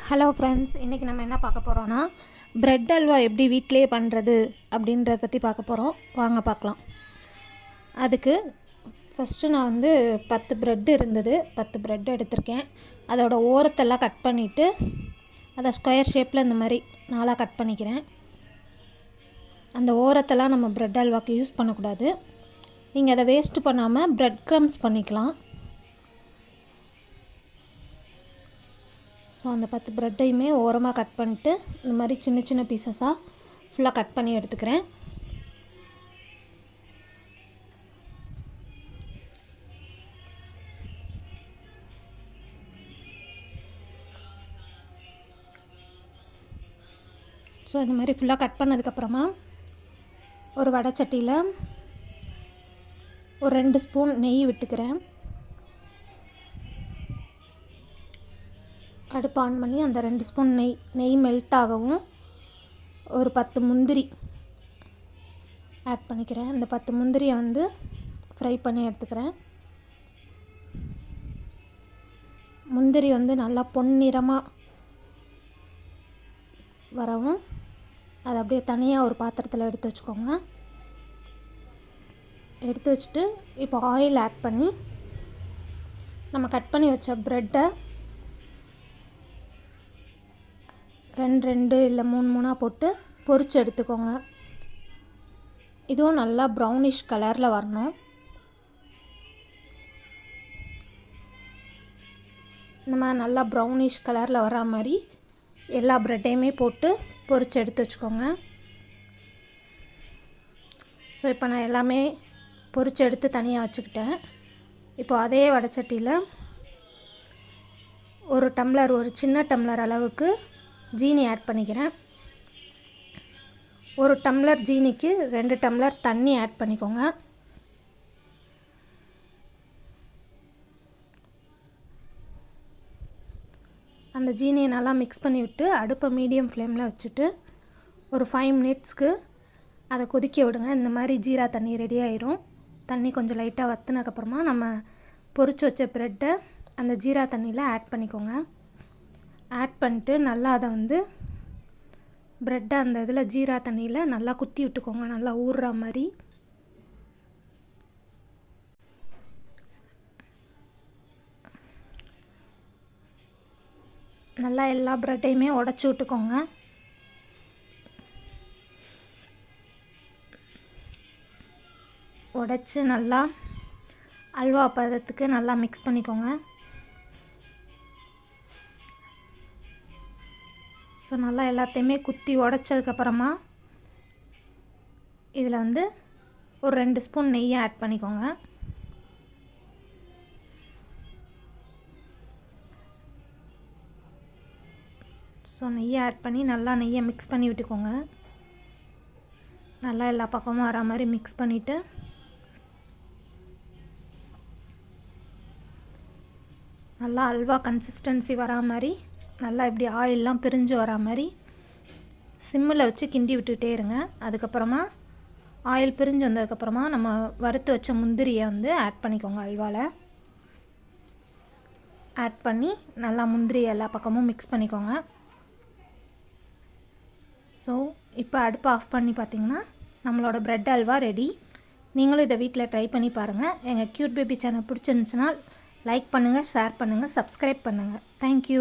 Hello friends, இன்றைக்கி நம்ம என்ன பார்க்க போகிறோன்னா ப்ரெட் அல்வா எப்படி வீட்டிலேயே பண்ணுறது அப்படின்றத பற்றி பார்க்க போகிறோம். வாங்க பார்க்கலாம். அதுக்கு ஃபஸ்ட்டு நான் 10 ப்ரெட் இருந்தது, 10 ப்ரெட் எடுத்திருக்கேன். அதோட ஓரத்தெல்லாம் கட் பண்ணிவிட்டு அதை ஸ்கொயர் ஷேப்பில் இந்த மாதிரி நாளாக கட் பண்ணிக்கிறேன். அந்த ஓரத்தெல்லாம் நம்ம ப்ரெட் அல்வாக்கு யூஸ் பண்ணக்கூடாது. நீங்கள் அதை வேஸ்ட்டு பண்ணாமல் ப்ரெட் க்ரம்ஸ் பண்ணிக்கலாம். ஸோ அந்த 10 ப்ரெட்டையுமே ஓரமாக கட் பண்ணிட்டு இந்த மாதிரி சின்ன சின்ன பீசஸாக ஃபுல்லாக கட் பண்ணி எடுத்துக்கிறேன். ஸோ இந்த மாதிரி ஃபுல்லாக கட் பண்ணதுக்கப்புறமா ஒரு வடைச்சட்டியில் ஒரு 2 ஸ்பூன் நெய் விட்டுக்கிறேன். அடுப்பு ஆன் பண்ணி அந்த 2 ஸ்பூன் நெய் மெல்ட் ஆகவும் ஒரு 10 முந்திரி ஆட் பண்ணிக்கிறேன். அந்த 10 முந்திரியை ஃப்ரை பண்ணி எடுத்துக்கிறேன். முந்திரி நல்லா பொன்னிறமாக வரவும் அதை அப்படியே தனியாக ஒரு பாத்திரத்தில் எடுத்து வச்சுக்கோங்க. எடுத்து வச்சுட்டு இப்போ ஆயில் ஆட் பண்ணி நம்ம கட் பண்ணி வச்ச ப்ரெட்டை 2 இல்லை 3 போட்டு பொரிச்சு எடுத்துக்கோங்க. இதுவும் நல்லா ப்ரௌனிஷ் கலரில் வரணும். இந்த மாதிரி நல்லா ப்ரௌனிஷ் கலரில் வரா மாதிரி எல்லா ப்ரெட்டையுமே போட்டு பொரிச்சு எடுத்து வச்சுக்கோங்க. ஸோ இப்போ நான் எல்லாமே பொரிச்சு எடுத்து தனியாக வச்சுக்கிட்டேன். இப்போ அதே வடைச்சட்டியில் ஒரு சின்ன டம்ளர் அளவுக்கு ஜீனி ஆட் பண்ணிக்கிறேன். 1 டம்ளர் ஜீனிக்கு 2 டம்ளர் தண்ணி ஆட் பண்ணிக்கோங்க. அந்த ஜீனியை நல்லா மிக்ஸ் பண்ணி விட்டு அடுப்பை மீடியம் ஃப்ளேமில் வச்சுட்டு ஒரு 5 மினிட்ஸ்க்கு அதை கொதிக்க விடுங்க. இந்த மாதிரி ஜீரா தண்ணி ரெடி ஆயிரும். தண்ணி கொஞ்சம் லைட்டாக வற்றினதுக்கப்புறமா நம்ம பொரிச்சு வச்ச ப்ரெட்டை அந்த ஜீரா தண்ணியில் ஆட் பண்ணிக்கோங்க. ஆட் பண்ணிட்டு நல்லா அதை ப்ரெட்டை அந்த இதில் ஜீரா தண்ணியில் நல்லா குத்தி விட்டுக்கோங்க, நல்லா ஊறுற மாதிரி. நல்லா எல்லா ப்ரெட்டையுமே உடச்சி விட்டுக்கோங்க. உடச்சி நல்லா அல்வா பதத்துக்கு நல்லா மிக்ஸ் பண்ணிக்கோங்க. ஸோ நல்லா எல்லாத்தையுமே குத்தி உடச்சதுக்கப்புறமா இதில் ஒரு 2 ஸ்பூன் நெய்யை ஆட் பண்ணிக்கோங்க. ஸோ நெய்யை ஆட் பண்ணி நல்லா நெய்யை மிக்ஸ் பண்ணி விட்டுக்கோங்க. நல்லா எல்லா பக்கமும் வர மாதிரி மிக்ஸ் பண்ணிவிட்டு நல்லா அல்வா கன்சிஸ்டன்சி வரா மாதிரி நல்லா இப்படி ஆயிலெலாம் பிரிஞ்சு வரா மாதிரி சிம்மில் வச்சு கிண்டி விட்டுகிட்டே இருங்க. அதுக்கப்புறமா ஆயில் பிரிஞ்சு வந்ததுக்கப்புறமா நம்ம வறுத்து வச்ச முந்திரியை ஆட் பண்ணிக்கோங்க. அல்வாவில் ஆட் பண்ணி நல்லா முந்திரி எல்லா பக்கமும் மிக்ஸ் பண்ணிக்கோங்க. ஸோ இப்போ அடுப்பு ஆஃப் பண்ணி பார்த்திங்கன்னா நம்மளோட ப்ரெட் அல்வா ரெடி. நீங்களும் இதை வீட்டில் ட்ரை பண்ணி பாருங்கள். எங்கள் க்யூட் பேபி சேனல் பிடிச்சிருந்துச்சுன்னா லைக் பண்ணுங்கள், ஷேர் பண்ணுங்கள், சப்ஸ்கிரைப் பண்ணுங்கள். தேங்க்யூ.